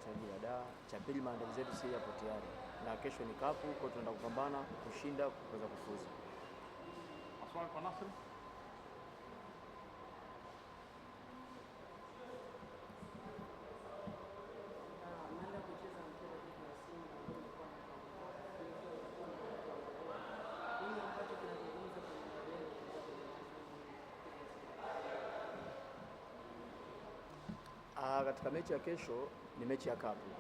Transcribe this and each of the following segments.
taji la Dar. Cha pili, maandalizi yetu si yapo tayari, na kesho ni kapu, kwa tunaenda kupambana kushinda kuweza kufuzu. Maswali kwa Nasri? Katika mechi ya kesho ni mechi ya kapu.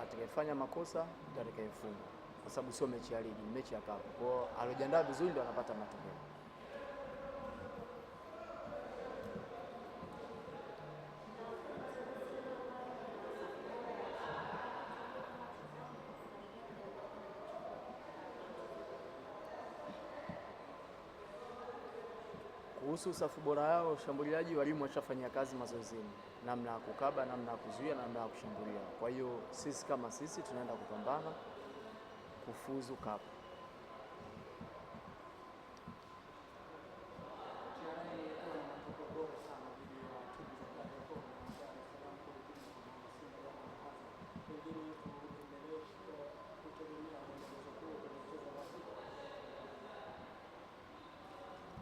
Atakayefanya makosa ndiye atakayefunga, kwa sababu sio mechi ya ligi, ni mechi ya kapu. Kwa hiyo alojiandaa vizuri ndio anapata matokeo. Kuhusu safu bora yao shambuliaji, walimu washafanyia kazi mazoezini, namna ya kukaba, namna ya kuzuia, namna ya kushambulia. Kwa hiyo sisi kama sisi tunaenda kupambana kufuzu kapu.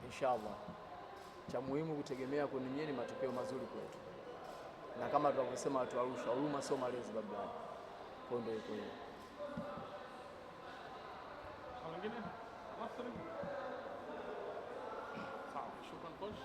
Inshallah. Cha muhimu kutegemea kwenye nyinyi ni matokeo mazuri kwetu, na kama tunavyosema watu wa Arusha, huruma sio malezi babani. Kwa ndio iko hiyo. Mwingine? Sawa, shukrani coach.